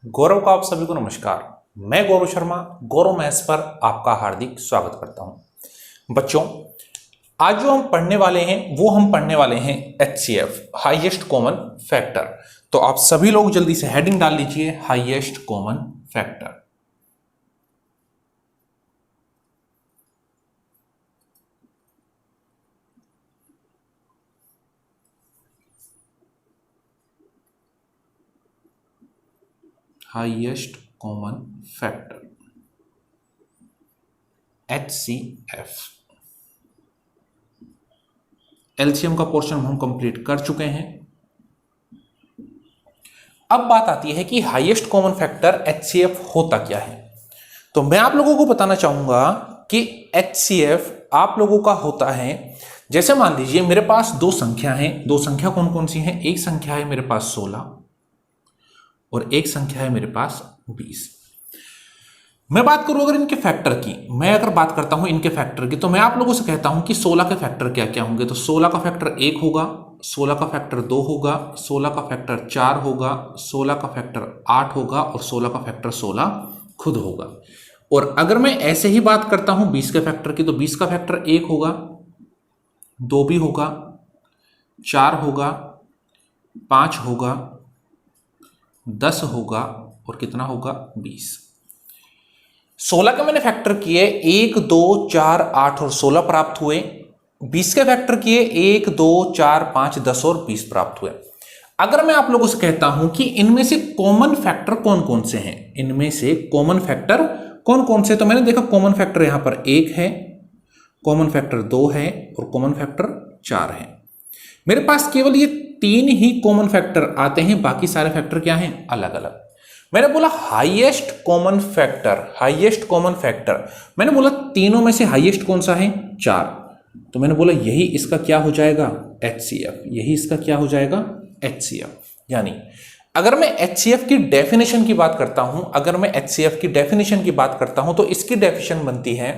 गौरव का आप सभी को नमस्कार। मैं गौरव शर्मा गौरव मैथ्स पर आपका हार्दिक स्वागत करता हूं। बच्चों, आज जो हम पढ़ने वाले हैं वो हम पढ़ने वाले हैं HCF, हाईएस्ट कॉमन फैक्टर। तो आप सभी लोग जल्दी से हेडिंग डाल लीजिए, highest common factor. Highest common factor HCF। LCM का पोर्शन हम कंप्लीट कर चुके हैं। अब बात आती है कि हाईएस्ट कॉमन फैक्टर HCF होता क्या है। तो मैं आप लोगों को बताना चाहूंगा कि HCF आप लोगों का होता है, जैसे मान लीजिए मेरे पास दो संख्या हैं। दो संख्या कौन कौन सी हैं? एक संख्या है मेरे पास 16 और एक संख्या है मेरे पास 20। मैं बात करूं अगर इनके फैक्टर की, मैं अगर बात करता हूं इनके फैक्टर की, तो मैं आप लोगों से कहता हूं कि 16 के फैक्टर क्या क्या होंगे। तो 16 का फैक्टर 1 होगा, 16 का फैक्टर 2 होगा, 16 का फैक्टर 4 होगा, 16 का फैक्टर 8 होगा और 16 का फैक्टर 16 खुद होगा। और अगर मैं ऐसे ही बात करता हूं 20 के फैक्टर की, तो 20 का फैक्टर 1 होगा, 2 भी होगा, 4 होगा, 5 होगा, 10 होगा और कितना होगा? 20। 16 के मैंने फैक्टर किए 1, 2, 4, 8 और 16 प्राप्त हुए। 20 के फैक्टर किए 1, 2, 4, 5, 10 और 20 प्राप्त हुए। अगर मैं आप लोगों से कहता हूं कि इनमें से कॉमन फैक्टर कौन कौन से हैं, इनमें से कॉमन फैक्टर कौन कौन से, तो मैंने देखा कॉमन फैक्टर यहां पर 1 है, कॉमन फैक्टर 2 है और कॉमन फैक्टर 4 है। मेरे पास केवल ये 3 ही कॉमन फैक्टर आते हैं, बाकी सारे फैक्टर क्या हैं? अलग अलग। मैंने बोला highest common factor, highest common factor, मैंने बोला तीनों में से हाईएस्ट कौन सा है? 4। तो मैंने बोला यही इसका क्या हो जाएगा? HCF। यही इसका क्या हो जाएगा? HCF। यानी अगर मैं HCF की डेफिनेशन की बात करता हूं, अगर मैं HCF की डेफिनेशन की बात करता हूं तो इसकी डेफिनेशन बनती है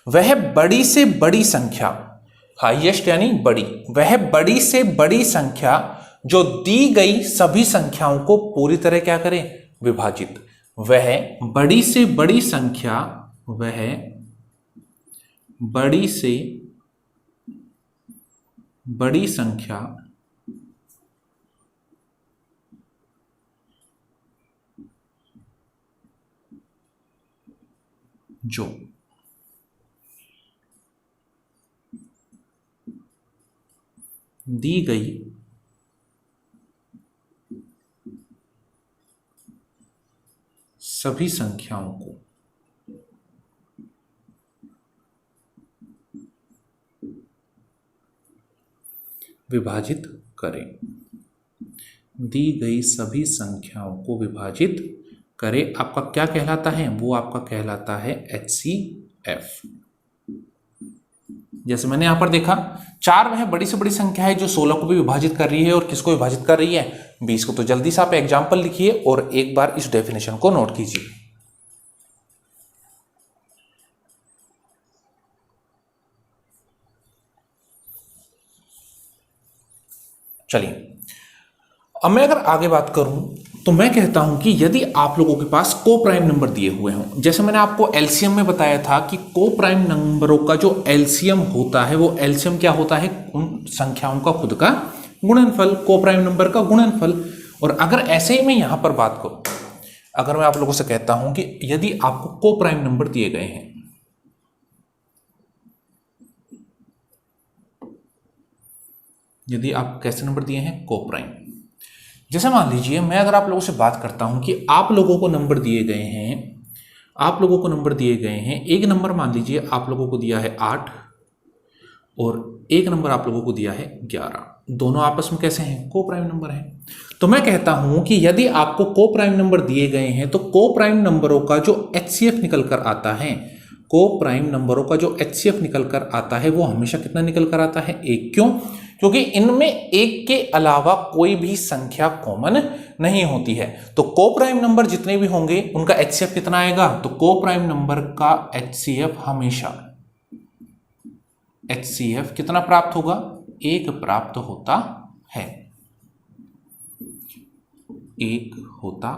वह बड़ी से बड़ी संख्या, हाईएस्ट यानी बड़ी, वह बड़ी से बड़ी संख्या जो दी गई सभी संख्याओं को पूरी तरह क्या करे? विभाजित। वह बड़ी से बड़ी संख्या, वह बड़ी से बड़ी संख्या जो दी गई सभी संख्याओं को विभाजित करें, दी गई सभी संख्याओं को विभाजित करे, आपका क्या कहलाता है? वो आपका कहलाता है HCF। जैसे मैंने यहां पर देखा 4 वह बड़ी से बड़ी संख्या है जो 16 को भी विभाजित कर रही है, और किसको विभाजित कर रही है? 20 को। तो जल्दी से आप एग्जाम्पल लिखिए और एक बार इस डेफिनेशन को नोट कीजिए। चलिए, अब मैं अगर आगे बात करूं तो मैं कहता हूं कि यदि आप लोगों के पास को प्राइम नंबर दिए हुए हों, जैसे मैंने आपको एलसीएम में बताया था कि को प्राइम नंबरों का जो एलसीएम होता है, वो एलसीएम क्या होता है? उन संख्याओं का खुद का गुणनफल, को प्राइम नंबर का गुणनफल। और अगर ऐसे ही मैं यहां पर बात करूं, अगर मैं आप लोगों से कहता हूं कि यदि आपको को प्राइम नंबर दिए गए हैं, यदि आप कैसे नंबर दिए हैं? को प्राइम। जैसे मान लीजिए मैं अगर आप लोगों से बात करता हूं कि आप लोगों को नंबर दिए गए हैं, आप लोगों को नंबर दिए गए हैं, एक नंबर मान लीजिए आप लोगों को दिया है 8 और एक नंबर आप लोगों को दिया है 11। दोनों आपस में कैसे हैं? को प्राइम नंबर है। तो मैं कहता हूं कि यदि आपको को प्राइम नंबर दिए गए हैं तो को प्राइम नंबरों का जो HCF निकल कर आता है, को प्राइम नंबरों का जो HCF निकल कर आता है वो हमेशा कितना निकल कर आता है? 1। क्यों? क्योंकि इनमें एक के अलावा कोई भी संख्या कॉमन नहीं होती है। तो को प्राइम नंबर जितने भी होंगे उनका HCF कितना आएगा? तो को प्राइम नंबर का HCF हमेशा HCF कितना प्राप्त होगा? 1 प्राप्त होता है, 1 होता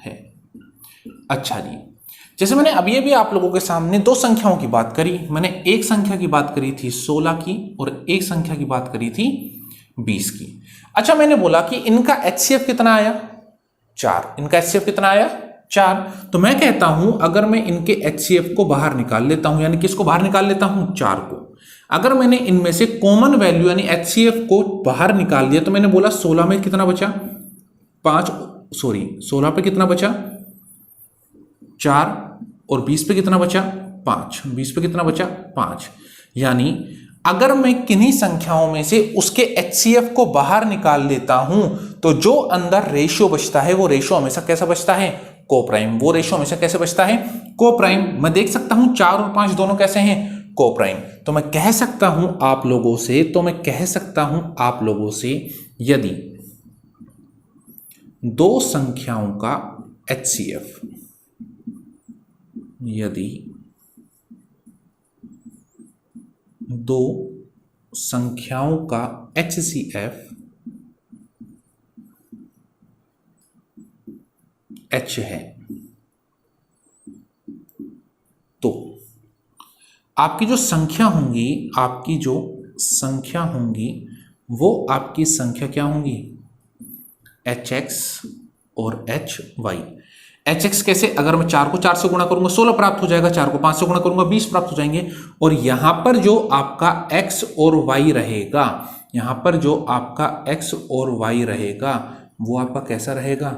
है। अच्छा जी, जैसे मैंने अभी आप लोगों के सामने दो संख्याओं की बात करी। मैंने एक संख्या की बात करी थी 16 की और एक संख्या की बात करी थी 20 की। अच्छा, मैंने बोला कि इनका HCF कितना आया? 4। इनका HCF कितना आया? 4। तो मैं कहता हूं अगर मैं इनके HCF को बाहर निकाल लेता हूं, यानी किसको बाहर निकाल लेता हूं? 4 को। अगर मैंने इनमें से कॉमन वैल्यू यानी HCF को बाहर निकाल दिया तो मैंने बोला 16 में कितना बचा? 5। सॉरी, 16 पे कितना बचा? 4। और 20 पे कितना बचा? 5। 20 पे कितना बचा? 5। यानी अगर मैं किन्हीं संख्याओं में से उसके HCF को बाहर निकाल लेता हूं तो जो अंदर रेशियो बचता है वो रेशियो हमेशा कैसा बचता है? कोप्राइम। वो रेशियो हमेशा कैसे बचता है? कोप्राइम। मैं देख सकता हूं 4 और 5 दोनों कैसे हैं? कोप्राइम। तो मैं कह सकता हूं आप लोगों से यदि दो संख्याओं का HCF, यदि दो संख्याओं का HCF H है तो आपकी जो संख्या होंगी वो आपकी संख्या क्या होंगी? HX और HY। HX कैसे? अगर मैं 4 को 4 से गुणा करूंगा 16 प्राप्त हो जाएगा, 4 को 5 से गुणा करूंगा 20 प्राप्त हो जाएंगे। और यहां पर जो आपका X और Y रहेगा, वो आपका कैसा रहेगा?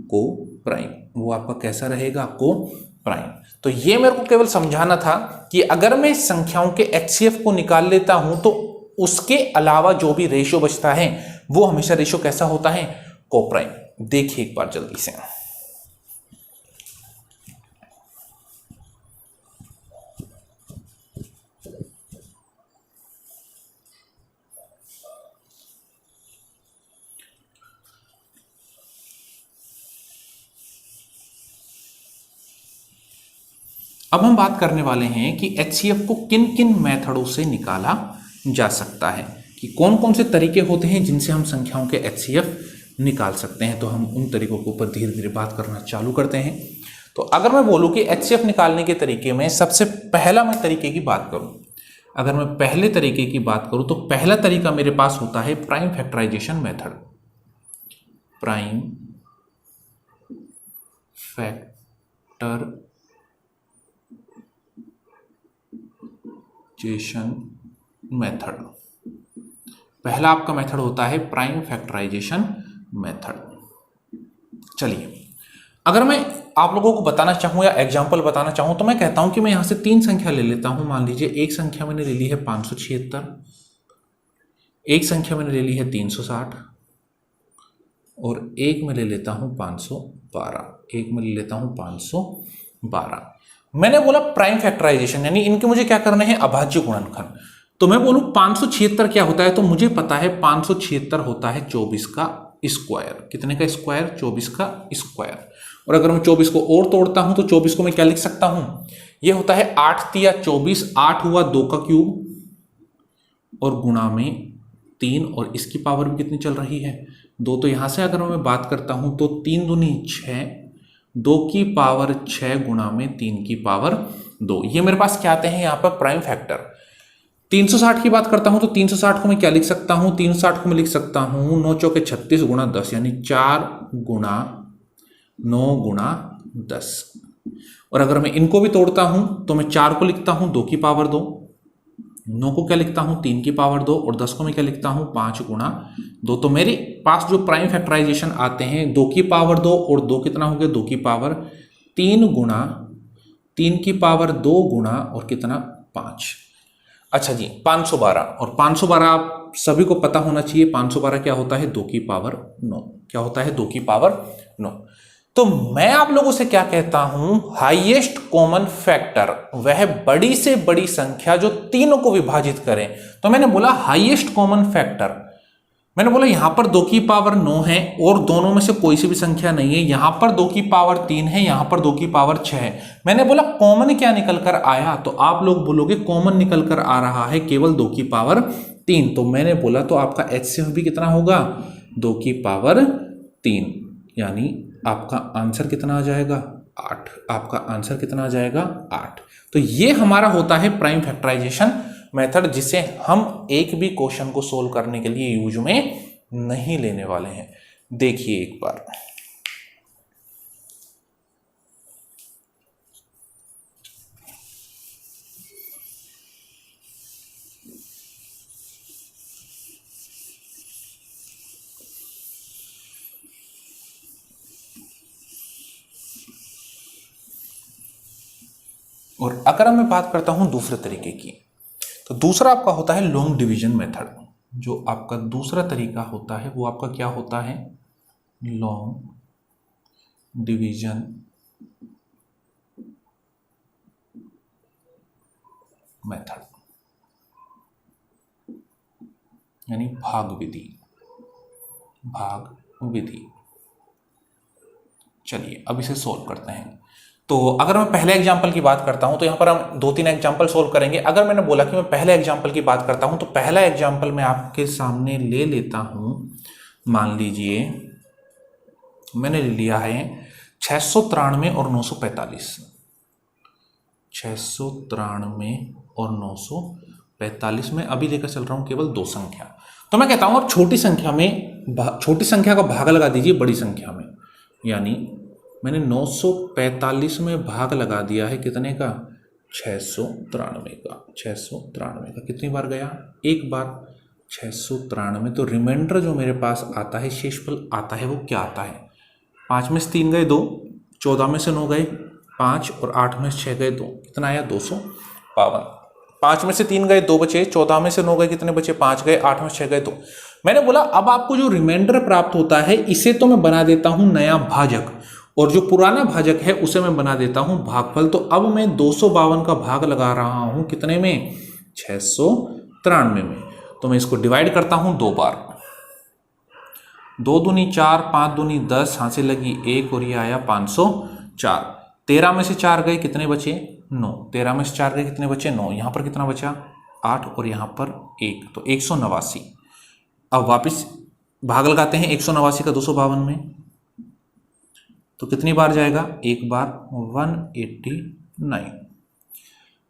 कोप्राइम। वो आपका कैसा रहेगा? कोप्राइम। तो ये मेरे को केवल समझाना था कि अगर मैं संख्याओं के HCF को निकाल लेता हूं तो उसके अलावा जो भी रेशियो बचता है वो हमेशा रेशियो कैसा होता है? कोप्राइम। देखिए एक बार जल्दी से। अब हम बात करने वाले हैं कि HCF को किन किन मेथडों से निकाला जा सकता है, कि कौन कौन से तरीके होते हैं जिनसे हम संख्याओं के HCF निकाल सकते हैं। तो हम उन तरीकों के ऊपर धीरे धीरे बात करना चालू करते हैं। तो अगर मैं बोलूं कि HCF निकालने के तरीके में सबसे पहला मैं तरीके की बात करूं, अगर मैं पहले तरीके की बात करूं तो पहला तरीका मेरे पास होता है prime factorisation method. Prime factorisation method. पहला आपका मेथड होता है प्राइम फैक्टराइजेशन मेथड। चलिए, अगर मैं आप लोगों को बताना चाहूं या एग्जांपल बताना चाहूं तो मैं कहता हूं कि मैं यहां से 3 संख्या ले लेता हूं। मान लीजिए एक संख्या मैंने ले ली है 576, एक संख्या मैंने ले ली है 360 और एक मैं ले लेता हूं 512। मैंने बोला प्राइम फैक्टराइजेशन, यानी इनके मुझे क्या करने हैं? अभाज्य गुणनखंड। तो मैं बोलूं 576 क्या होता है, तो मुझे पता है 576 होता है 24 का स्क्वायर। कितने का स्क्वायर? 24 का स्क्वायर। और अगर मैं 24 को और तोड़ता हूं तो 24 को मैं क्या लिख सकता हूं? यह होता है 8 तिया 24, 8 हुआ 2 का क्यूब और गुणा में 3, और इसकी पावर भी कितनी चल रही है? 2। तो यहां से अगर मैं बात करता हूं तो 3 दूनी 6, 2 की पावर 6 गुणा में 3 की पावर 2। ये मेरे पास क्या आते हैं यहां पर? Prime factor. 360 की बात करता हूं तो 360 को मैं क्या लिख सकता हूं? 360 को मैं लिख सकता हूं 9 चौके 36 गुणा 10, यानी 4 गुणा 9 गुणा 10। और अगर मैं इनको भी तोड़ता हूं तो मैं 4 को लिखता हूं 2 की पावर 2, 9 को क्या लिखता हूं? 3 की पावर 2, और 10 को मैं क्या लिखता हूं? 5 गुणा 2। तो मेरे पास जो प्राइम फैक्टराइजेशन आते हैं 2 की पावर 2 और 2 कितना हो गया? 2 की पावर 3 गुणा 3 की पावर 2 गुणा और कितना? 5। अच्छा जी, 512। और 512 आप सभी को पता होना चाहिए 512 क्या होता है? 2 की पावर 9। क्या होता है? 2 की पावर 9। तो मैं आप लोगों से क्या कहता हूं? हाईएस्ट कॉमन फैक्टर, वह बड़ी से बड़ी संख्या जो तीनों को विभाजित करे। तो मैंने बोला हाईएस्ट कॉमन फैक्टर, मैंने बोला यहां पर 2 की पावर 9 है और दोनों में से कोई सी भी संख्या नहीं है। यहां पर 2 की पावर 3 है, यहां पर 2 की पावर 6 है। मैंने बोला कॉमन क्या निकल कर आया? तो आप लोग बोलोगे कॉमन निकल कर आ रहा है केवल 2 की पावर 3। तो मैंने बोला तो आपका HCF भी कितना होगा? 2 की पावर 3, यानी आपका आंसर कितना आ जाएगा 8। आपका आंसर कितना आ जाएगा 8। तो ये हमारा होता है प्राइम फैक्टराइजेशन मेथड, जिसे हम एक भी क्वेश्चन को सोल्व करने के लिए यूज में नहीं लेने वाले हैं। देखिए एक बार, और अगर मैं बात करता हूं दूसरे तरीके की, तो दूसरा आपका होता है लॉन्ग डिवीजन मेथड। जो आपका दूसरा तरीका होता है वो आपका क्या होता है, लॉन्ग डिवीजन मेथड, यानी भाग विधि। भाग विधि। चलिए अब इसे सोल्व करते हैं। तो अगर मैं पहले एग्जाम्पल की बात करता हूं तो यहां पर हम 2-3 एग्जाम्पल सोल्व करेंगे। अगर मैंने बोला कि मैं पहले एग्जाम्पल की बात करता हूं तो पहला एग्जाम्पल मैं आपके सामने ले लेता हूं। मान लीजिए मैंने ले लिया है 693 और 945। 693 और 945 में अभी लेकर चल रहा हूं केवल 2 संख्या। तो मैं कहता हूं अब छोटी संख्या का भाग लगा दीजिए बड़ी संख्या में। यानी मैंने 945 में भाग लगा दिया है कितने का, 693 का। 693 का कितनी बार गया, एक बार। 693। तो रिमाइंडर जो मेरे पास आता है, शेषफल आता है, वो क्या आता है, 5 में से 3 गए 2, 14 में से 9 गए 5 और 8 में से 6 गए 2, कितना आया 252। 5 में से 3 गए 2 बचे, 14 में से 9 गए कितने बचे 5 गए, 8 में से 6 गए 2। मैंने बोला अब आपको जो रिमाइंडर प्राप्त होता है इसे तो मैं बना देता हूं नया भाजक, और जो पुराना भाजक है उसे मैं बना देता हूं भागफल। तो अब मैं 252 का भाग लगा रहा हूं कितने में, 693 में। तो मैं इसको डिवाइड करता हूं 2 बार। 2 दूनी 4, 5 दूनी 10, हाथ से लगी 1 और ये आया 504। 13 में से 4 गए कितने बचे 9। 13 में से 4 गए कितने बचे 9। यहां पर कितना बचा 8 और यहां पर 1, तो 189। अब वापस भाग लगाते हैं 189 का 252 में, तो कितनी बार जाएगा, एक बार, 189।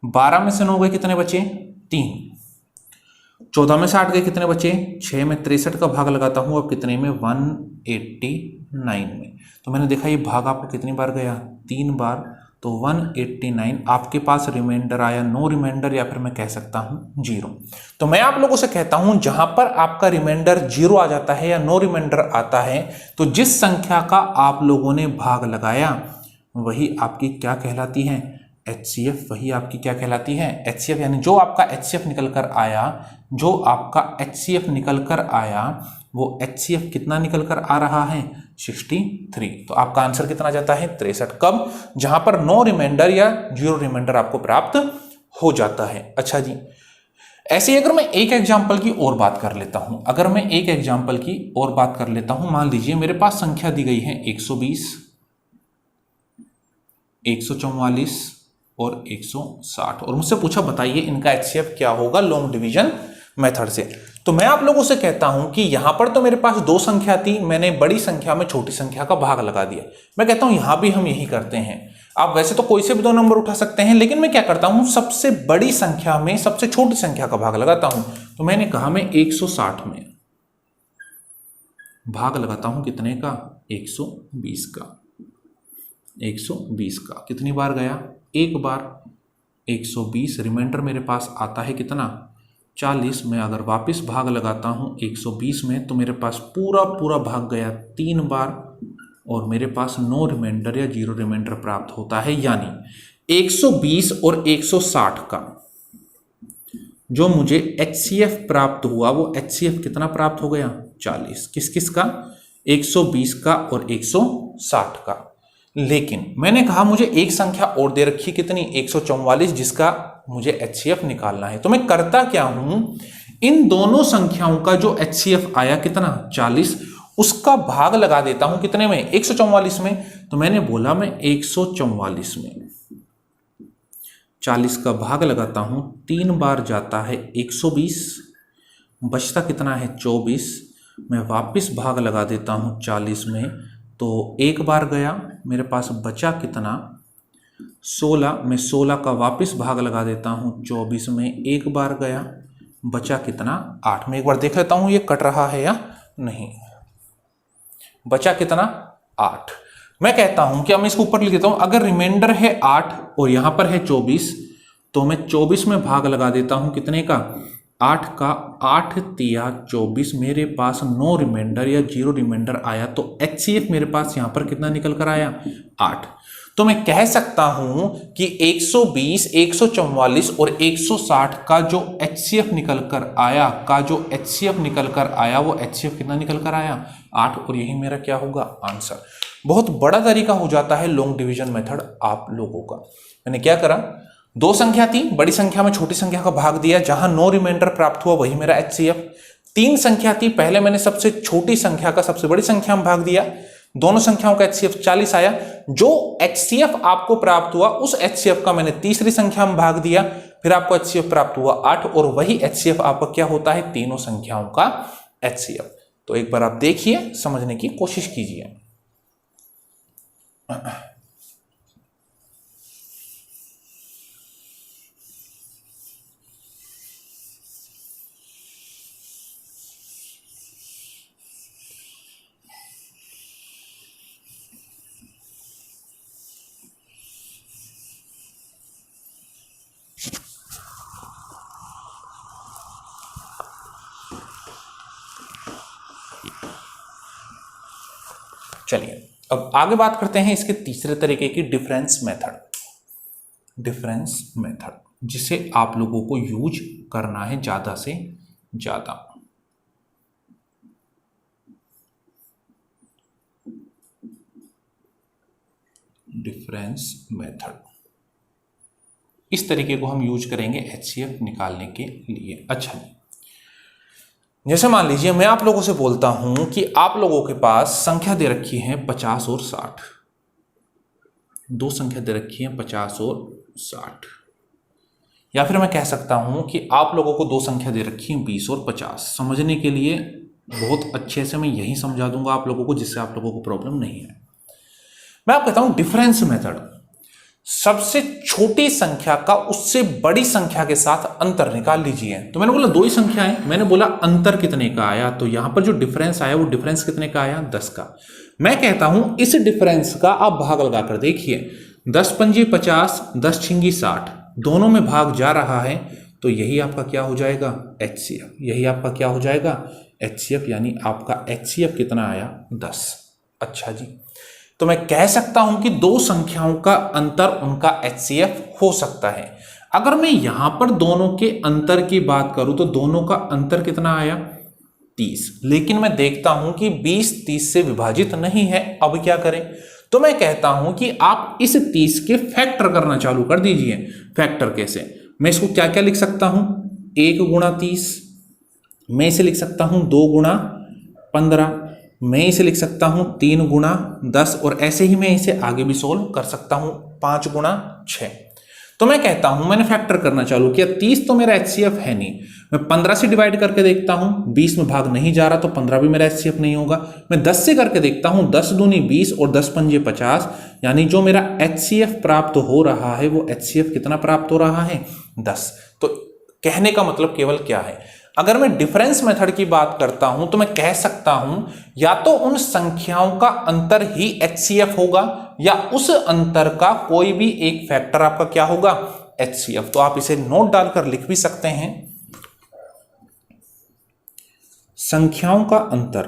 12 में से 9 गए कितने बचे 3। 14 में से 8 गए कितने बचे 6 में 63 का भाग लगाता हूं अब कितने में, 189 में। तो मैंने देखा ये भाग आपको कितनी बार गया, 3 बार। तो 189 आपके पास रिमाइंडर आया, नो रिमाइंडर, या फिर मैं कह सकता हूं 0। तो मैं आप लोगों से कहता हूं जहां पर आपका रिमाइंडर 0 आ जाता है या नो रिमाइंडर आता है, तो जिस संख्या का आप लोगों ने भाग लगाया वही आपकी क्या कहलाती है, HCF। वही आपकी क्या कहलाती है, HCF। यानी जो आपका HCF निकल कर आया, जो आपका HCF निकल कर आया वो HCF कितना निकल कर आ रहा है, 63। तो आपका आंसर कितना जाता है 63। कब, जहां पर नो रिमाइंडर या 0 रिमाइंडर आपको प्राप्त हो जाता है। अच्छा जी, ऐसे ही अगर मैं एक एग्जाम्पल की और बात कर लेता हूं, मान लीजिए मेरे पास संख्या दी गई है 120, 144 और 160, और मुझसे पूछा बताइए इनका HCF क्या होगा लॉन्ग डिवीजन मेथड से। तो मैं आप लोगों से कहता हूं कि यहां पर तो मेरे पास 2 संख्या थी, मैंने बड़ी संख्या में छोटी संख्या का भाग लगा दिया। मैं कहता हूं यहां भी हम यही करते हैं। आप वैसे तो कोई से भी 2 नंबर उठा सकते हैं, लेकिन मैं क्या करता हूं, सबसे बड़ी संख्या में सबसे छोटी संख्या का भाग लगाता हूं। तो मैंने कहा मैं 160 में भाग लगाता हूं कितने का, 120 का। 120 का कितनी बार गया, एक बार। 120 रिमाइंडर मेरे पास आता है कितना, 40 में। अगर वापस भाग लगाता हूं 120 में तो मेरे पास पूरा भाग गया 3 बार, और मेरे पास नो रिमाइंडर या 0 रिमाइंडर प्राप्त होता है। यानी 120 और 160 का जो मुझे HCF प्राप्त हुआ वो HCF कितना प्राप्त हो गया, 40। किस किस का, 120 का और 160 का। लेकिन मैंने कहा मुझे एक संख्या और दे रखी कितनी, 144, जिसका मुझे HCF निकालना है। तो मैं करता क्या हूं, इन दोनों संख्याओं का जो HCF आया कितना, 40, उसका भाग लगा देता हूं कितने में, 144 में। तो मैंने बोला मैं 144 में 40 का भाग लगाता हूं, 3 बार जाता है 120, बचता कितना है 24। मैं वापस भाग लगा देता हूं 40 में, तो एक बार गया, मेरे पास बचा कितना 16, मैं 16 का वापस भाग लगा देता हूँ 24 में, एक बार गया बचा कितना 8। मैं एक बार देख लेता हूँ ये कट रहा है या नहीं। बचा कितना 8। मैं कहता हूं कि मैं इसको ऊपर लिख देता हूं, अगर रिमाइंडर है 8 और यहां पर है 24, तो मैं 24 में भाग लगा देता हूं कितने का 8 का, 8 तिया 24, मेरे पास नो रिमाइंडर या 0 रिमाइंडर आया, तो HCF मेरे पास यहां पर कितना निकल कर आया 8। तो मैं कह सकता हूं कि 120, 144 और 160 का जो HCF निकल कर आया वो HCF कितना निकल कर आया 8, और यही मेरा क्या होगा आंसर। बहुत बड़ा तरीका हो जाता है लॉन्ग डिवीजन मेथड आप लोगों का। मैंने क्या करा, दो संख्या थी, बड़ी संख्या में छोटी संख्या का भाग दिया, जहां नो रिमाइंडर प्राप्त हुआ वही मेरा HCF। तीन संख्या थी, पहले मैंने सबसे छोटी संख्या का सबसे बड़ी संख्या में भाग दिया, दोनों संख्याओं का HCF 40 आया। जो HCF आपको प्राप्त हुआ उस HCF का मैंने तीसरी संख्या में भाग दिया, फिर आपको HCF प्राप्त हुआ 8, और वही HCF आपका क्या होता है तीनों संख्याओं का HCF। तो एक बार आप देखिए, समझने की कोशिश कीजिए। चलिए अब आगे बात करते हैं इसके तीसरे तरीके की, डिफरेंस मेथड, जिसे आप लोगों को यूज करना है ज्यादा से ज्यादा। डिफरेंस मेथड, इस तरीके को हम यूज करेंगे HCF निकालने के लिए। अच्छा, जैसे मान लीजिए मैं आप लोगों से बोलता हूं कि आप लोगों के पास संख्या दे रखी है 50 और 60, दो संख्या दे रखी है 50 और 60, या फिर मैं कह सकता हूं कि आप लोगों को दो संख्या दे रखी है 20 और 50। समझने के लिए बहुत अच्छे से मैं यही समझा दूंगा आप लोगों को, जिससे आप लोगों को प्रॉब्लम नहीं है। मैं आपको कहता हूं डिफरेंस मेथड, सबसे छोटी संख्या का उससे बड़ी संख्या के साथ अंतर निकाल लीजिए। तो मैंने बोला दो ही संख्या है, मैंने बोला अंतर कितने का आया, तो यहां पर जो डिफरेंस आया वो डिफरेंस कितने का आया 10 का। मैं कहता हूं इस डिफरेंस का आप भाग लगाकर देखिए, 10 पंजे 50, 10 छिंगी 60, दोनों में भाग जा रहा है, तो यही आपका क्या हो जाएगा HCF, यही आपका क्या हो जाएगा HCF, यानी आपका HCF कितना आया 10। अच्छा जी, तो मैं कह सकता हूं कि दो संख्याओं का अंतर उनका HCF हो सकता है। अगर मैं यहां पर दोनों के अंतर की बात करूं तो दोनों का अंतर कितना आया 30, लेकिन मैं देखता हूं कि 20 30 से विभाजित नहीं है। अब क्या करें, तो मैं कहता हूं कि आप इस 30 के फैक्टर करना चालू कर दीजिए। फैक्टर कैसे, मैं इसको क्या क्या लिख सकता हूं, 1 गुणा 30, मैं इसे लिख सकता हूं 2 गुणा 15, मैं इसे लिख सकता हूं 3 गुणा 10, और ऐसे ही मैं इसे आगे भी सोल्व कर सकता हूं 5 गुणा 6। तो मैं कहता हूं मैंने फैक्टर करना चालू किया, 30 तो मेरा HCF है नहीं, मैं 15 से डिवाइड करके देखता हूं, 20 में भाग नहीं जा रहा तो 15 भी मेरा HCF नहीं होगा। मैं 10 से करके देखता हूं, 10 दूनी 20 और 10 पंजे 50, यानी जो मेरा HCF प्राप्त हो रहा है वो HCF कितना प्राप्त हो रहा है 10। तो कहने का मतलब केवल क्या है, अगर मैं डिफरेंस मेथड की बात करता हूं तो मैं कह सकता हूं या तो उन संख्याओं का अंतर ही HCF होगा, या उस अंतर का कोई भी एक फैक्टर आपका क्या होगा HCF। तो आप इसे नोट डालकर लिख भी सकते हैं, संख्याओं का अंतर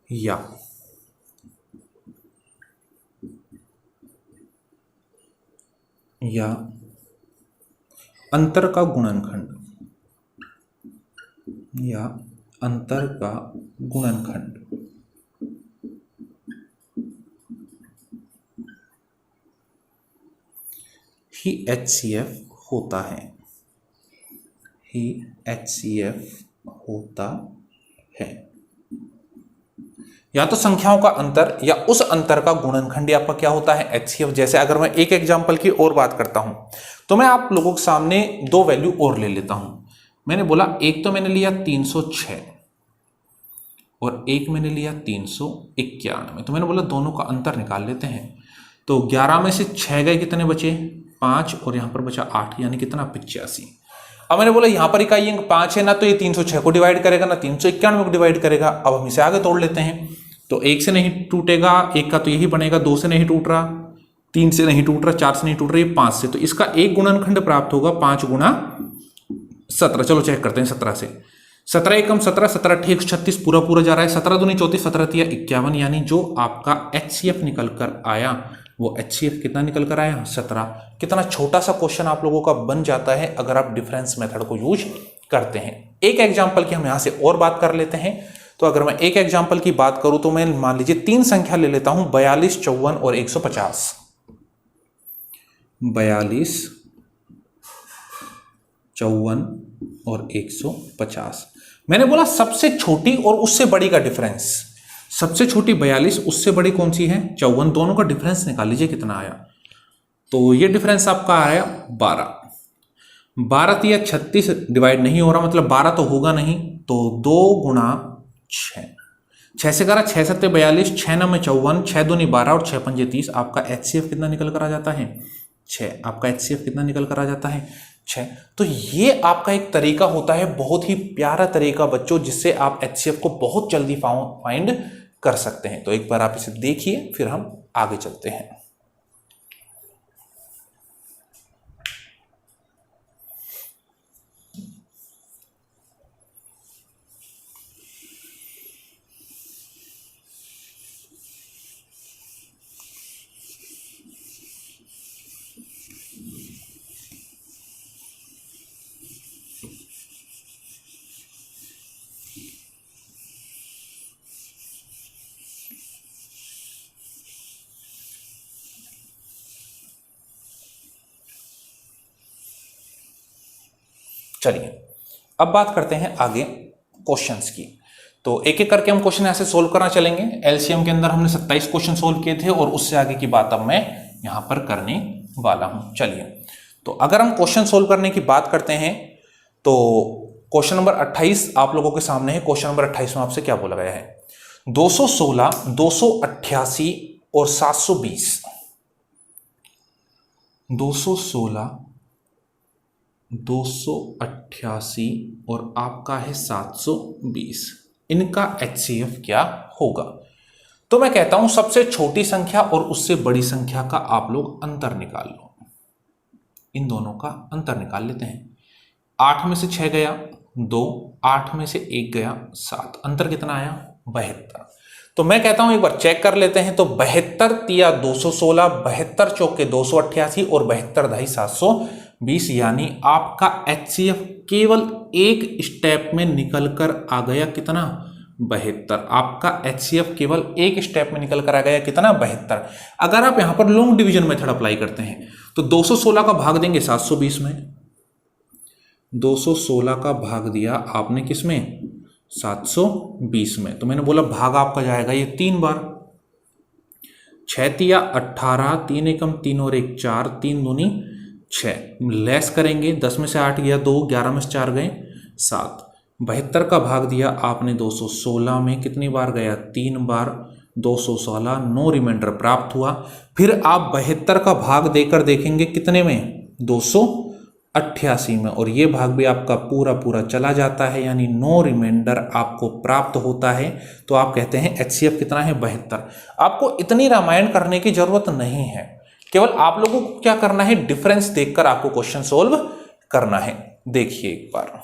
या अंतर का गुणनखंड ही HCF होता है। या तो संख्याओं का अंतर या उस अंतर का गुणनखंड आपका क्या होता है, HCF। जैसे अगर मैं एक एग्जांपल की और बात करता हूं तो मैं आप लोगों के सामने दो वैल्यू और ले लेता हूं। मैंने बोला एक तो मैंने लिया 306 और एक मैंने लिया 391, तो मैंने बोला दोनों का अंतर निकाल लेते हैं। तो 11 में से 6 गए, कितने बचे 5, और यहां पर बचा 8, यानी कितना 85। अब मैंने बोला यहां पर इकाई अंक 5 है ना, तो ये 306 को डिवाइड करेगा ना 391 को डिवाइड करेगा। अब हम इसे आगे तोड़ लेते हैं, तो एक से नहीं टूटेगा, एक का तो यही बनेगा, 2 से नहीं टूट रहा, 3 से नहीं टूट रहा, 4 से नहीं टूट रहा, ये 5 से, तो इसका एक गुणनखंड प्राप्त होगा 5 गुणा 17। चलो चेक करते हैं 17 से। 17 एकम 17, 17 ठीक 36, पूरा पूरा जा रहा है, 17 दूनी 34, 17 तिया 51, यानी जो आपका HCF निकल कर आया वो HCF कितना निकल कर आया 17। कितना छोटा सा क्वेश्चन आप लोगों का बन जाता है अगर आप डिफरेंस मेथड को यूज करते हैं। एक एग्जांपल की हम यहां से और बात कर लेते हैं। तो अगर मैं एक एग्जांपल की बात करूं तो मैं मान लीजिए 3 संख्या ले लेता हूं, 42, 54 और 150। 42, 54 और 150। मैंने बोला सबसे छोटी और उससे बड़ी का डिफरेंस, सबसे छोटी 42, उससे बड़ी कौन सी है 54, दोनों का डिफरेंस निकाल लीजिए कितना आया। तो ये डिफरेंस आपका आया 12। 12 तिया 36 डिवाइड नहीं हो रहा, मतलब 12 तो होगा नहीं, तो 2 गुणा 6, 6 से करा 6 7 42, 6 9 में 54, 6 दूनी 12 और 6 पंजे 30। आपका HCF कितना निकल कर आ जाता है 6। आपका HCF कितना निकल कर आ जाता है 6। तो ये आपका एक तरीका होता है, बहुत ही प्यारा तरीका बच्चों, जिससे आप HCF को बहुत जल्दी फाइंड कर सकते हैं। तो एक बार आप इसे देखिए, फिर हम आगे चलते हैं। चलिए अब बात करते हैं आगे क्वेश्चंस की। तो एक एक करके हम क्वेश्चन ऐसे सोल्व करना चलेंगे। एलसीएम के अंदर हमने 27 क्वेश्चन सोल्व किए थे और उससे आगे की बात अब मैं यहां पर करने वाला हूं। चलिए, तो अगर हम क्वेश्चन सोल्व करने की बात करते हैं तो क्वेश्चन नंबर 28 आप लोगों के सामने है। क्वेश्चन नंबर 28 में आपसे क्या बोला गया है, 216, 288 और 720। 216, 288 और आपका है 720, इनका HCF क्या होगा। तो मैं कहता हूं सबसे छोटी संख्या और उससे बड़ी संख्या का आप लोग अंतर निकाल लो। इन दोनों का अंतर निकाल लेते हैं। 8 में से 6 गया 2, 8 में से 1 गया 7, अंतर कितना आया 72। तो मैं कहता हूं एक बार चेक कर लेते हैं। तो 72 तिया 216, 72 चौके 288 और 72 ढाई 720, यानी आपका HCF केवल एक स्टेप में निकल कर आ गया कितना 72। आपका HCF केवल एक स्टेप में निकल कर आ गया कितना 72। अगर आप यहां पर लॉन्ग डिवीजन मेथड अप्लाई करते हैं तो 216 का भाग देंगे 720 में, 216 का भाग दिया आपने किसमें 720 में। तो मैंने बोला भाग आपका जाएगा ये 3 बार, 6 तिया 18, 3 एकम 3 और 1 4, 3 दूनी 6, लेस करेंगे 10 में से 8 गया 2, 11 में से 4 गए 7, 72 का भाग दिया आपने 216 में, कितनी बार गया 3 बार, 216, नो रिमाइंडर प्राप्त हुआ। फिर आप 72 का भाग देकर देखेंगे कितने में 288 में, और ये भाग भी आपका पूरा पूरा चला जाता है, यानी नो रिमाइंडर आपको प्राप्त होता है। तो आप कहते हैं HCF कितना है 72। आपको इतनी रामायण करने की जरूरत नहीं है, केवल आप लोगों को क्या करना है डिफरेंस देखकर आपको क्वेश्चन सोल्व करना है। देखिए एक बार,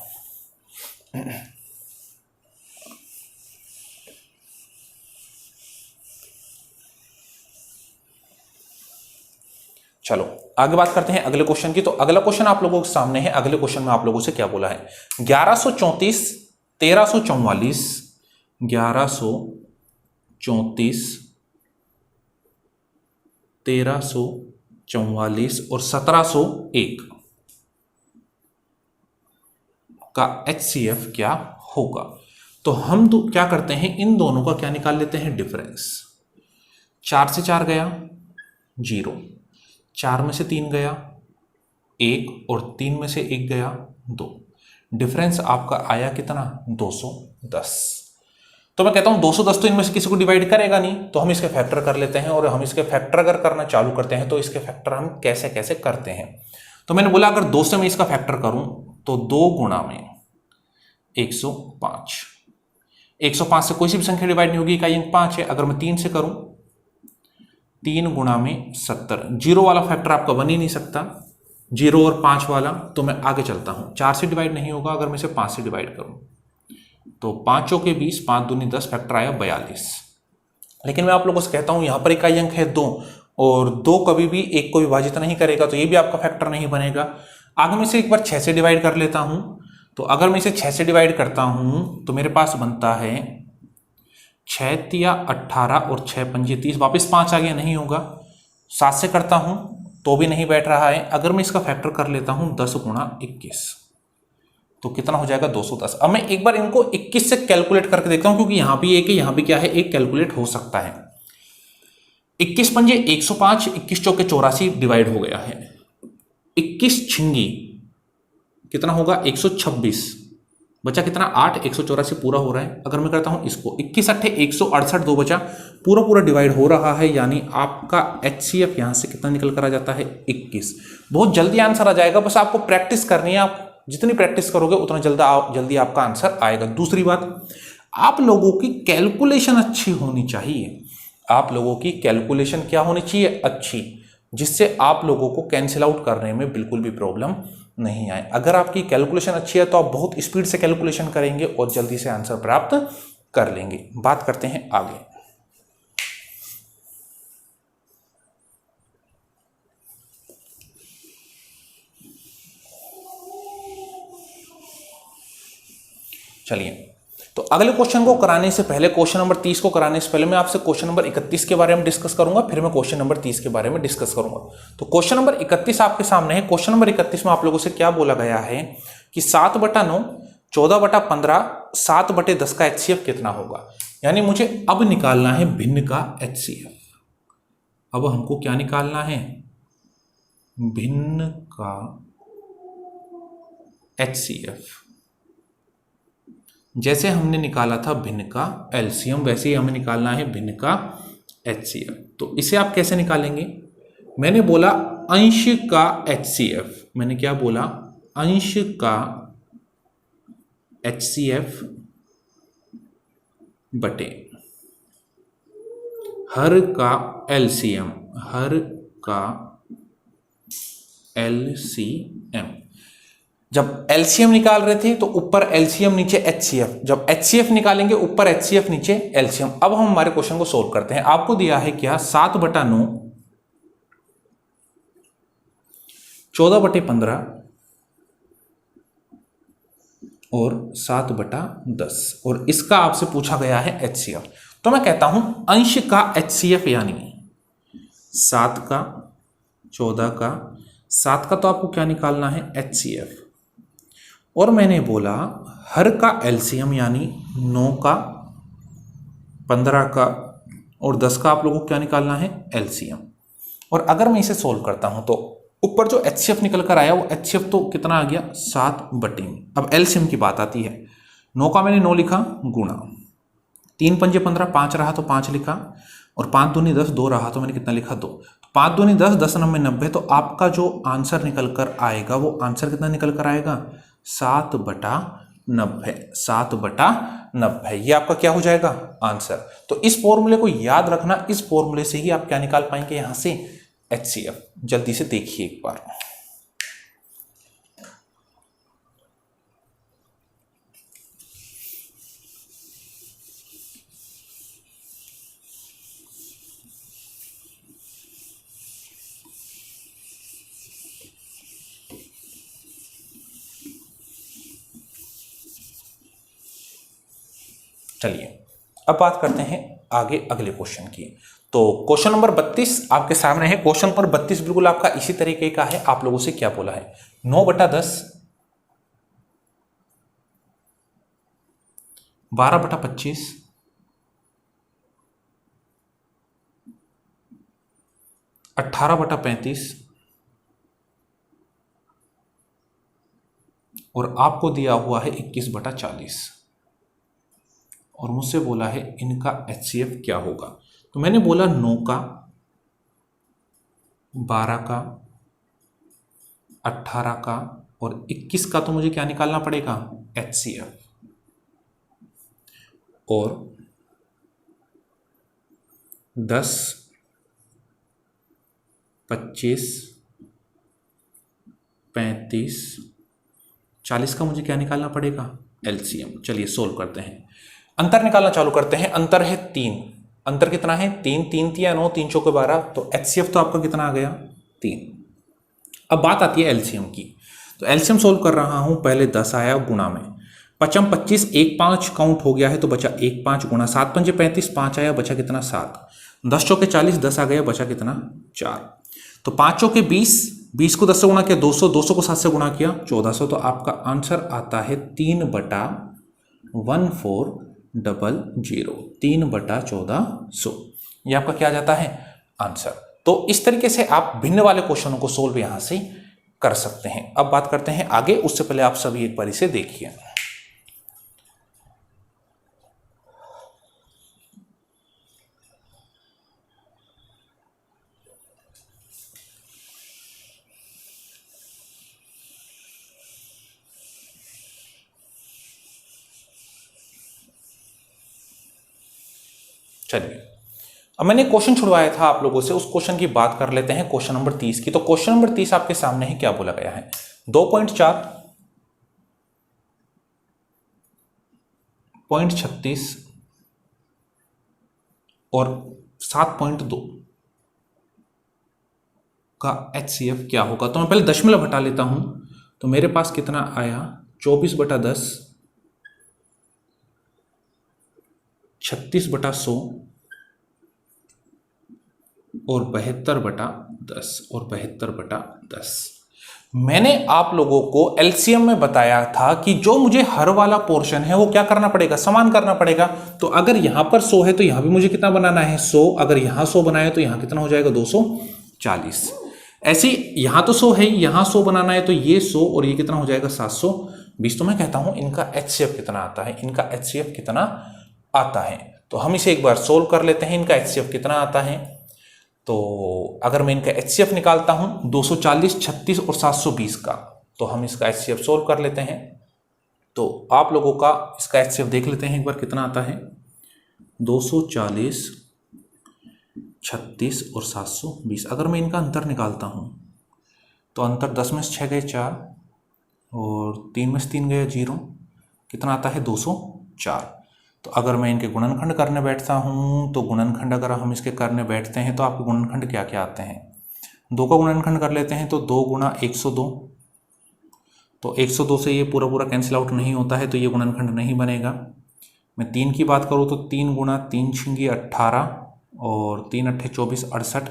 चलो आगे बात करते हैं अगले क्वेश्चन की। तो अगला क्वेश्चन आप लोगों के सामने है। अगले क्वेश्चन में आप लोगों से क्या बोला है, 1134, 1344, 1134, 1344 और 1701 का HCF क्या होगा। तो हम क्या करते हैं, इन दोनों का क्या निकाल लेते हैं, डिफरेंस। 4 से 4 गया 0, 4 में से 3 गया 1 और 3 में से 1 गया 2। डिफरेंस आपका आया कितना, 210। तो मैं कहता हूं 210 तो इनमें से किसी को डिवाइड करेगा नहीं, तो हम इसके फैक्टर कर लेते हैं। और हम इसके फैक्टर अगर करना चालू करते हैं तो इसके फैक्टर हम कैसे कैसे करते हैं। तो मैंने बोला अगर 2 से मैं इसका फैक्टर करूं तो 2 गुणा में 105, 105 से कोई सी भी संख्या डिवाइड नहीं होगी, इकाई अंक 5 है। अगर मैं 3 से करूं, 3 गुणा में 70, 0 वाला फैक्टर आपका बन ही नहीं सकता, 0 और 5 वाला। तो मैं आगे चलता हूं, 4 से डिवाइड नहीं होगा, अगर मैं इसे 5 से डिवाइड करूं तो 5 चौके 20, 5 दूनी 10, फैक्टर आया 42। लेकिन मैं आप लोगों से कहता हूं यहां पर इकाई अंक है 2 और 2 कभी भी 1 को विभाजित नहीं करेगा, तो ये भी आपका फैक्टर नहीं बनेगा। आगे मैं इसे एक बार 6 से डिवाइड कर लेता हूं। तो अगर मैं इसे 6 से डिवाइड करता हूं तो मेरे पास बनता है 6 तिया 18 और 6 पंजे 30, वापिस 5 आ गया, नहीं होगा। 7 से करता हूं तो भी नहीं बैठ रहा है। अगर मैं इसका फैक्टर कर लेता हूं 10 गुणा 21 तो कितना हो जाएगा, 210। अब मैं एक बार इनको 21 से कैलकुलेट करके देखता हूं, क्योंकि यहां भी एक है, यहां भी क्या है, एक कैलकुलेट हो सकता है। 21 पंजे 105, 21 चौके 84 डिवाइड हो गया है। 21 छिंगी कितना होगा, 126, बचा कितना 8, 184 पूरा हो रहा है। अगर मैं करता हूं इसको 21 अट्ठे 168, 2 बचा, पूरा पूरा डिवाइड हो रहा है, यानी आपका HCF यहां से कितना निकल कर आ जाता है, 21। बहुत जल्दी आंसर आ जाएगा, बस आपको प्रैक्टिस करनी है। आप जितनी प्रैक्टिस करोगे उतना जल्दी आपका आंसर आएगा। दूसरी बात, आप लोगों की कैलकुलेशन अच्छी होनी चाहिए। आप लोगों की कैलकुलेशन क्या होनी चाहिए, अच्छी, जिससे आप लोगों को कैंसिल आउट करने में बिल्कुल भी प्रॉब्लम नहीं आए। अगर आपकी कैलकुलेशन अच्छी है तो आप बहुत स्पीड से कैलकुलेशन करेंगे और जल्दी से आंसर प्राप्त कर लेंगे। बात करते हैं आगे। चलिए, तो अगले क्वेश्चन को कराने से पहले, क्वेश्चन नंबर 30 को कराने से पहले मैं आपसे क्वेश्चन नंबर 31 के बारे में डिस्कस करूंगा, फिर मैं क्वेश्चन नंबर 30 के बारे में डिस्कस करूंगा। तो क्वेश्चन नंबर 31 आपके सामने है। क्वेश्चन नंबर 31 में आप लोगों से क्या बोला गया है कि 7/9, 14/15, 7/10 का HCF कितना होगा। यानी मुझे अब निकालना है भिन्न का HCF। अब हमको क्या निकालना है, भिन्न का HCF। जैसे हमने निकाला था भिन्न का LCM, वैसे ही हमें निकालना है भिन्न का HCF। तो इसे आप कैसे निकालेंगे, मैंने बोला अंश का HCF। मैंने क्या बोला, अंश का HCF बटे हर का LCM, हर का LCM। जब LCM निकाल रहे थे तो ऊपर LCM नीचे HCF, जब HCF निकालेंगे ऊपर HCF नीचे LCM। अब हम हमारे क्वेश्चन को सोल्व करते हैं। आपको दिया है क्या, 7/9, 14/15 और 7/10, और इसका आपसे पूछा गया है HCF। तो मैं कहता हूं अंश का HCF यानी 7 का, 14 का, 7 का तो आपको क्या निकालना है, HCF। और मैंने बोला हर का LCM यानी 9 का, 15 का और 10 का आप लोगों को क्या निकालना है, LCM। और अगर मैं इसे सोल्व करता हूं तो ऊपर जो HCF निकल कर आया वो HCF तो कितना आ गया, 7 में। अब LCM की बात आती है। 9 का मैंने 9 लिखा गुणा 3 पंजे 15, 5 रहा तो 5 लिखा, और 5 दूनी 10, 2 रहा तो मैंने कितना लिखा, 2। 5 दूनी 10, 10 9 90, तो आपका जो आंसर निकल कर आएगा वो आंसर कितना निकल कर आएगा, 7/90, 7/90। ये आपका क्या हो जाएगा, आंसर। तो इस फॉर्मूले को याद रखना, इस फॉर्मूले से ही आप क्या निकाल पाएंगे यहां से, HCF। जल्दी से देखिए एक बार। चलिए अब बात करते हैं आगे अगले क्वेश्चन की। तो क्वेश्चन नंबर 32 आपके सामने है। क्वेश्चन नंबर 32 बिल्कुल आपका इसी तरीके का है। आप लोगों से क्या बोला है, 9/10 12/25 18/35 और आपको दिया हुआ है 21/40 और मुझसे बोला है इनका HCF क्या होगा। तो मैंने बोला 9 का, 12 का, 18 का और 21 का, तो मुझे क्या निकालना पड़ेगा, HCF। और 10, 25, 35, 40 का मुझे क्या निकालना पड़ेगा, LCM। चलिए सोल्व करते हैं, अंतर निकालना चालू करते हैं। अंतर है 3, अंतर कितना है, 3, 3 तिया 9, 3 चौके 12, तो HCF तो आपका कितना आ गया, 3। अब बात आती है LCM की, तो LCM सोल्व कर रहा हूं। पहले 10 आया गुणा में, 55 25 1 5 काउंट हो गया है तो बचा 1 5 गुणा 7 5 35, 5 आया, बचा कितना 7, 10 चौके 40, 10 आ गया, बचा कितना 4। तो 5 चौके 20, 20 को 10 से गुणा किया 200, 200 को 7 से गुणा किया 1400। तो आपका आंसर आता है 3/1400, 3/1400। ये आपका क्या जाता है, आंसर। तो इस तरीके से आप भिन्न वाले क्वेश्चनों को सोल्व यहां से कर सकते हैं। अब बात करते हैं आगे, उससे पहले आप सभी एक बार इसे देखिए। चलिए, अब मैंने क्वेश्चन छुड़वाया था आप लोगों से, उस क्वेश्चन की बात कर लेते हैं, क्वेश्चन नंबर 30 की। तो क्वेश्चन नंबर 30 आपके सामने ही क्या बोला गया है, 2.4, 0.36 और 7.2 का HCF क्या होगा। तो मैं पहले दशमलव हटा लेता हूं, तो मेरे पास कितना आया, 24/10, 36/100 और 72/10 और 72/10। मैंने आप लोगों को LCM में बताया था कि जो मुझे हर वाला पोर्शन है वो क्या करना पड़ेगा, समान करना पड़ेगा। तो अगर यहां पर 100 है तो यहां भी मुझे कितना बनाना है, 100। अगर यहां 100 बनाया तो यहां कितना हो जाएगा, 240। ऐसे यहां तो 100 है, यहां 100 बनाना है तो ये 100 और ये कितना हो जाएगा, 720। तो मैं कहता हूं इनका HCF कितना आता है, इनका HCF कितना आता है। तो हम इसे एक बार सोल्व कर लेते हैं, इनका HCF कितना आता है। तो अगर मैं इनका HCF निकालता हूं 240, 36 और 720 का, तो हम इसका HCF सोल्व कर लेते हैं। तो आप लोगों का इसका HCF देख लेते हैं एक बार कितना आता है, 240, 36 और 720। अगर मैं इनका अंतर निकालता हूं तो अंतर 10 में से 6 गए 4 और 3 में से 3 गया 0, कितना आता है, 204। तो अगर मैं इनके गुणनखंड करने बैठता हूं तो गुणनखंड अगर हम इसके करने बैठते हैं तो आपके गुणनखंड क्या क्या आते हैं, 2 का गुणनखंड कर लेते हैं तो 2 गुणा 102, तो 102 से ये पूरा पूरा कैंसिल आउट नहीं होता है तो ये गुणनखंड नहीं बनेगा। मैं 3 की बात करूँ तो 3 गुणा 3 छिंगी 18 और 3 अट्ठे 24 68,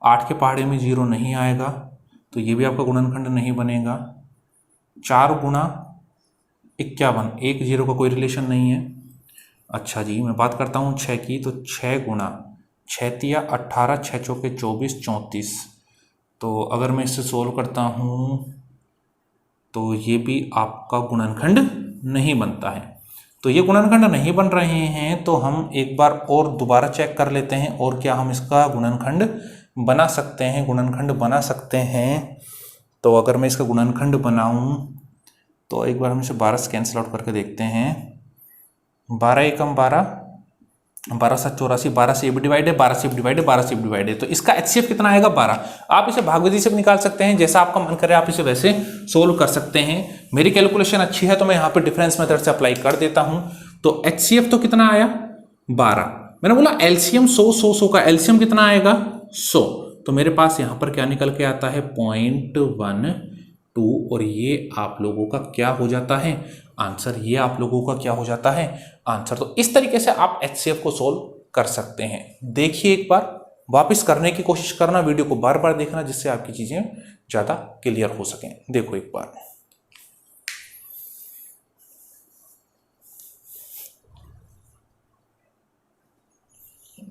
8 के पहाड़े में 0 नहीं आएगा तो ये भी आपका गुणनखंड नहीं बनेगा। 4 गुणा 51, 1 0 का कोई रिलेशन नहीं है। अच्छा जी, मैं बात करता हूँ 6 की, तो 6 गुणा 6 तिया 18, 6 चौके 24 34। तो अगर मैं इसे सोल्व करता हूँ तो ये भी आपका गुणनखंड नहीं बनता है। तो ये गुणनखंड नहीं बन रहे हैं तो हम एक बार और दोबारा चेक कर लेते हैं और क्या हम इसका गुणनखंड बना सकते हैं, गुणनखंड बना सकते हैं। तो अगर मैं इसका गुणनखंड बनाऊं तो एक बार हम इसे 12 से कैंसिल आउट करके देखते हैं। 12 एकम 12, 12 7 84, 12 से भी डिवाइड है, 12 से भी डिवाइड है, 12 से भी डिवाइड है। तो इसका HCF कितना आएगा, 12। आप इसे भागविधि से भी निकाल सकते हैं, जैसा आपका मन करे आप इसे वैसे सोल्व कर सकते हैं। मेरी कैलकुलेशन अच्छी है तो मैं यहाँ पे डिफरेंस मेथड से अप्लाई कर देता हूँ। तो HCF तो कितना आया, 12। मैंने बोला LCM 100 100 100 का LCM कितना आएगा, 100। तो मेरे पास यहाँ पर क्या निकल के आता है, 0.12 और ये आप लोगों का क्या हो जाता है, आंसर। ये आप लोगों का क्या हो जाता है, आंसर। तो इस तरीके से आप HCF को सोल्व कर सकते हैं। देखिए एक बार, वापस करने की कोशिश करना, वीडियो को बार बार देखना जिससे आपकी चीजें ज्यादा क्लियर हो सकें। देखो एक बार,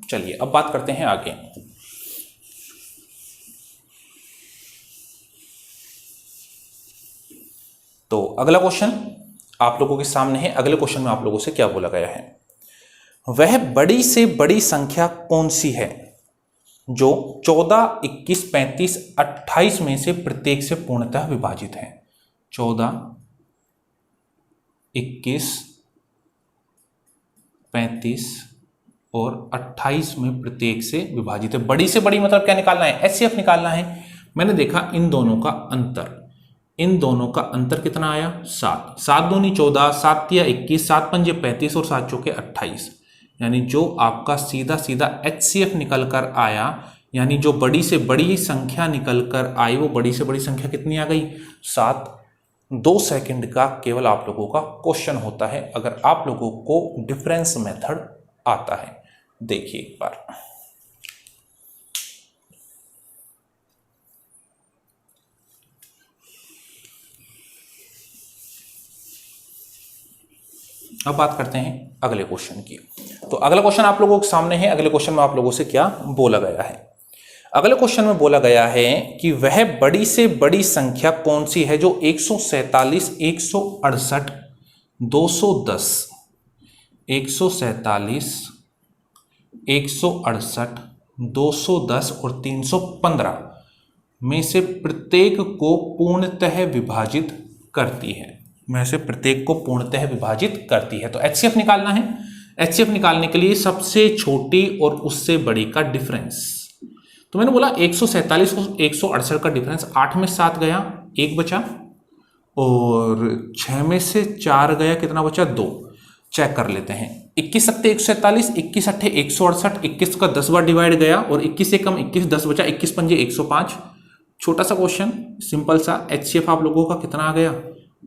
चलिए अब बात करते हैं आगे। तो अगला क्वेश्चन आप लोगों के सामने है। अगले क्वेश्चन में आप लोगों से क्या बोला गया है, वह बड़ी से बड़ी संख्या कौन सी है जो 14, 21, 35, 28 में से प्रत्येक से पूर्णतः विभाजित है। 14, 21, 35 और 28 में प्रत्येक से विभाजित है। बड़ी से बड़ी मतलब क्या निकालना है, एचसीएफ निकालना है। मैंने देखा इन दोनों का अंतर, इन दोनों का अंतर कितना आया, 7। 7 दूनी 14, 7 तिया 21, 7 पंजे 35 और 7 चौके 28। यानी जो आपका सीधा सीधा एचसीएफ निकल कर आया, यानी जो बड़ी से बड़ी संख्या निकल कर आई, वो बड़ी से बड़ी संख्या कितनी आ गई, 7। 2 सेकंड का केवल आप लोगों का क्वेश्चन होता है अगर आप लोगों को डिफरेंस मेथड आता है। देखिए एक बार, अब बात करते हैं अगले क्वेश्चन की। तो अगला क्वेश्चन आप लोगों के सामने है। अगले क्वेश्चन में आप लोगों से क्या बोला गया है, अगले क्वेश्चन में बोला गया है कि वह बड़ी से बड़ी संख्या कौन सी है जो 147, 168, 210, 147, 168, 210 और 315 में से प्रत्येक को पूर्णतः विभाजित करती है, में से प्रत्येक को पूर्णतः विभाजित करती है। तो एचसीएफ निकालना है। एचसीएफ निकालने के लिए सबसे छोटी और उससे बड़ी का डिफरेंस, तो मैंने बोला 147 को 168 का डिफरेंस, 8 में 7 गया, 1 बचा, और 6 में से 4 गया, कितना बचा, 2। चेक कर लेते हैं। 21 सत्ते 147, 21 अट्ठे 168, 21 का 10 बार डिवाइड गया और 21 से कम 21, 10 बचा, 21 पंजे 105। छोटा सा क्वेश्चन, सिंपल सा। एचसीएफ आप लोगों का कितना आ गया,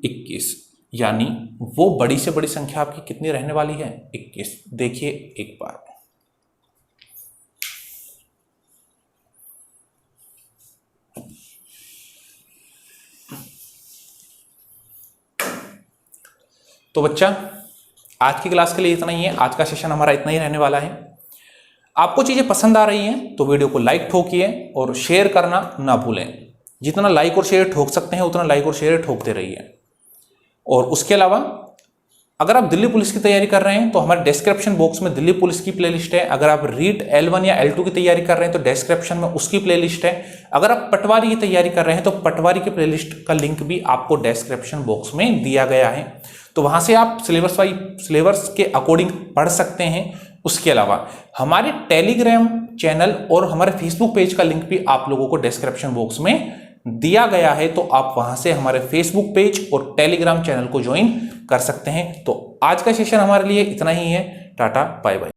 21। यानी वो बड़ी से बड़ी संख्या आपकी कितनी रहने वाली है, 21। देखिए एक बार, तो बच्चा आज की क्लास के लिए इतना ही है। आज का सेशन हमारा इतना ही रहने वाला है। आपको चीजें पसंद आ रही हैं तो वीडियो को लाइक ठोकिए और शेयर करना ना भूलें। जितना लाइक और शेयर ठोक सकते हैं उतना लाइक और शेयर ठोकते रहिए। और उसके अलावा अगर आप दिल्ली पुलिस की तैयारी कर रहे हैं तो हमारे डिस्क्रिप्शन बॉक्स में दिल्ली पुलिस की प्लेलिस्ट है। अगर आप रीट L1 या L2 की तैयारी कर रहे हैं तो डिस्क्रिप्शन में उसकी प्लेलिस्ट है। अगर आप पटवारी की तैयारी कर रहे हैं तो पटवारी की प्लेलिस्ट का लिंक भी आपको डिस्क्रिप्शन बॉक्स में दिया गया है, तो वहां से आप सिलेबस के अकॉर्डिंग पढ़ सकते हैं। उसके अलावा हमारे टेलीग्राम चैनल और हमारे फेसबुक पेज का लिंक भी आप लोगों को डिस्क्रिप्शन बॉक्स में दिया गया है, तो आप वहां से हमारे फेसबुक पेज और टेलीग्राम चैनल को ज्वाइन कर सकते हैं। तो आज का सेशन हमारे लिए इतना ही है। टाटा बाय बाय।